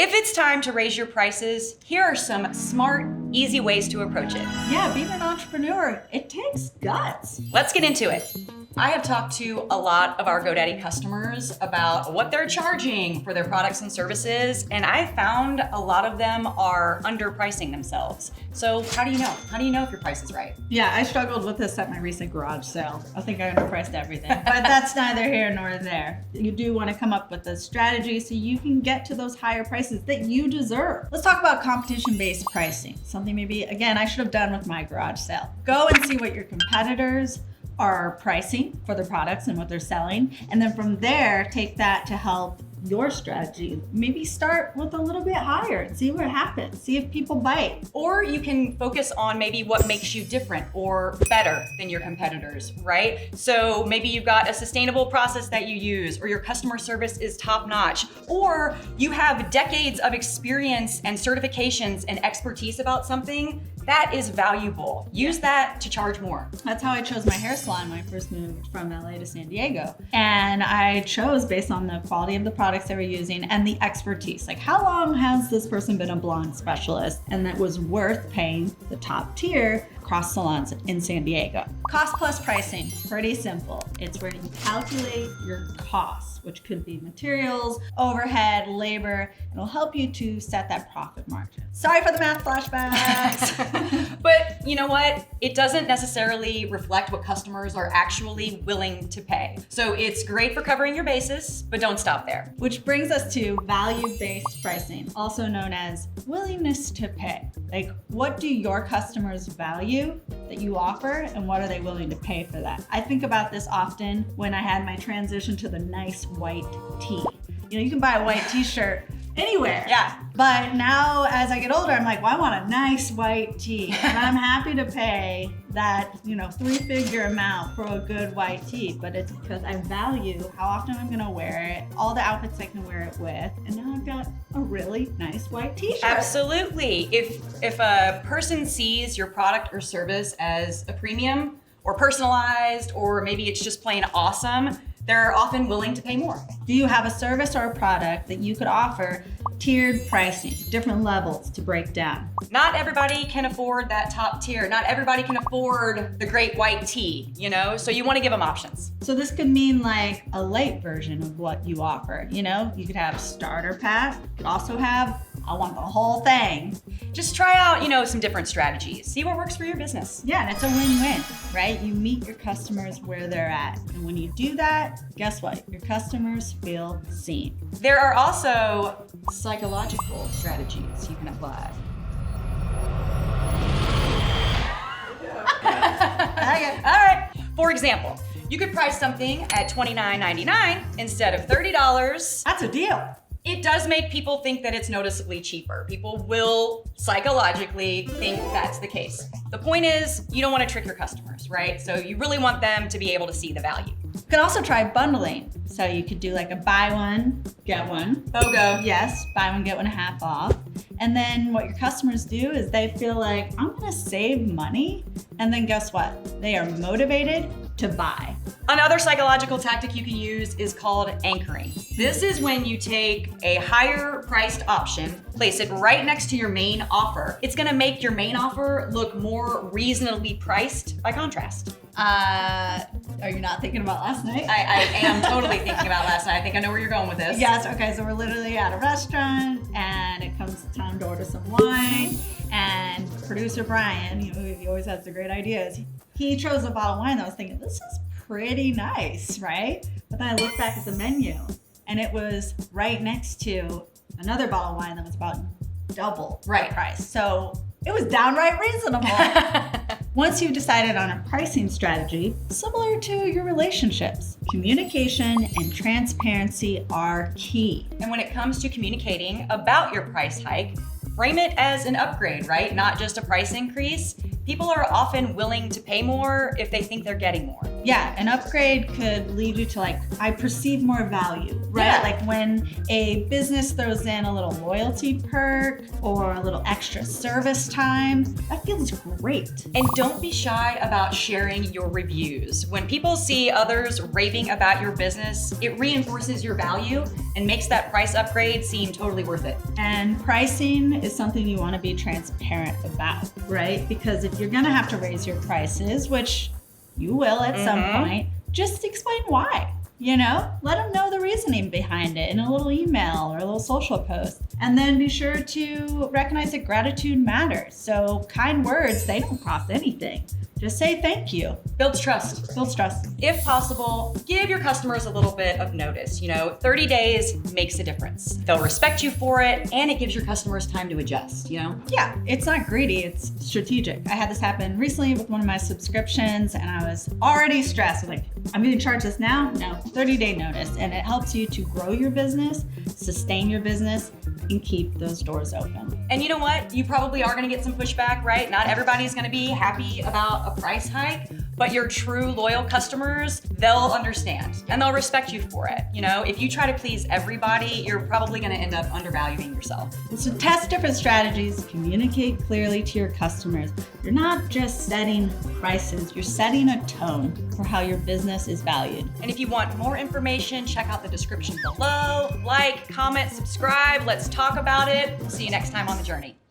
If it's time to raise your prices, here are some smart, easy ways to approach it. Yeah, being an entrepreneur, it takes guts. Let's get into it. I have talked to a lot of our GoDaddy customers about what they're charging for their products and services, and I found a lot of them are underpricing themselves. So how do you know? How do you know if your price is right? Yeah, I struggled with this at my recent garage sale. I think I underpriced everything, but that's neither here nor there. You do want to come up with a strategy so you can get to those higher prices that you deserve. Let's talk about competition-based pricing. Something maybe, again, I should have done with my garage sale. Go and see what your competitors are pricing for their products and what they're selling. And then from there, take that to help your strategy. Maybe start with a little bit higher and see what happens. See if people bite. Or you can focus on maybe what makes you different or better than your competitors, right? So maybe you've got a sustainable process that you use, or your customer service is top notch, or you have decades of experience and certifications and expertise about something. That is valuable. Use that to charge more. That's how I chose my hair salon when I first moved from LA to San Diego. And I chose based on the quality of the products they were using and the expertise. Like, how long has this person been a blonde specialist? And that was worth paying the top tier across salons in San Diego. Cost plus pricing, pretty simple. It's where you calculate your costs, which could be materials, overhead, labor. It'll help you to set that profit margin. Sorry for the math flashbacks. But you know what? It doesn't necessarily reflect what customers are actually willing to pay. So it's great for covering your bases, but don't stop there. Which brings us to value-based pricing, also known as willingness to pay. Like, what do your customers value that you offer, and what are they willing to pay for that? I think about this often when I had my transition to the nice white tee. You know, you can buy a white t-shirt anywhere. Yeah. But now as I get older, I'm like, well, I want a nice white tee. And I'm happy to pay that, 3-figure amount for a good white tee. But it's because I value how often I'm gonna wear it, all the outfits I can wear it with. And now I've got a really nice white t-shirt. Absolutely. If a person sees your product or service as a premium or personalized, or maybe it's just plain awesome, they're often willing to pay more. Do you have a service or a product that you could offer tiered pricing, different levels to break down? Not everybody can afford that top tier. Not everybody can afford the great white tee, so you want to give them options. So this could mean like a light version of what you offer. You could have starter pack. You could also have, I want the whole thing. Just try out, some different strategies. See what works for your business. Yeah, and it's a win-win, right? You meet your customers where they're at. And when you do that, guess what? Your customers feel seen. There are also psychological strategies you can apply. Okay. All right. For example, you could price something at $29.99 instead of $30. That's a deal. It does make people think that it's noticeably cheaper. People will psychologically think that's the case. The point is, you don't want to trick your customers, right? So you really want them to be able to see the value. You can also try bundling. So you could do like a buy one, get one. BOGO. Yes, buy one, get one half off. And then what your customers do is they feel like, I'm gonna save money. And then guess what? They are motivated to buy. Another psychological tactic you can use is called anchoring. This is when you take a higher priced option, place it right next to your main offer. It's gonna make your main offer look more reasonably priced by contrast. Are you not thinking about last night? I am totally thinking about last night. I think I know where you're going with this. Yes, okay, so we're literally at a restaurant and it comes time to order some wine, and producer Brian, he always has the great ideas. He chose a bottle of wine that I was thinking, this is pretty nice, right? But then I looked back at the menu and it was right next to another bottle of wine that was about double Right. price. So it was downright reasonable. Once you've decided on a pricing strategy, similar to your relationships, communication and transparency are key. And when it comes to communicating about your price hike, frame it as an upgrade, right? Not just a price increase. People are often willing to pay more if they think they're getting more. Yeah, an upgrade could lead you to like, I perceive more value, right? Yeah. Like when a business throws in a little loyalty perk or a little extra service time, that feels great. And don't be shy about sharing your reviews. When people see others raving about your business, it reinforces your value and makes that price upgrade seem totally worth it. And pricing is something you want to be transparent about, right? Because if you're going to have to raise your prices, which you will at some point, just explain why. Let them know the reasoning behind it in a little email or a little social post. And then be sure to recognize that gratitude matters. So kind words, they don't cost anything. Just say thank you. Builds trust. Builds trust. If possible, give your customers a little bit of notice. 30 days makes a difference. They'll respect you for it, and it gives your customers time to adjust, Yeah, it's not greedy, it's strategic. I had this happen recently with one of my subscriptions, and I was already stressed. Like, I'm going to charge this now? No, 30-day notice. And it helps you to grow your business, sustain your business, and keep those doors open. And you know what? You probably are going to get some pushback, right? Not everybody's going to be happy about a price hike, but your true loyal customers, they'll understand and they'll respect you for it. If you try to please everybody, you're probably going to end up undervaluing yourself. So test different strategies, communicate clearly to your customers. You're not just setting prices, you're setting a tone for how your business is valued. And if you want more information, check out the description below. Like, comment, subscribe. Let's talk about it. We'll see you next time on The Journey.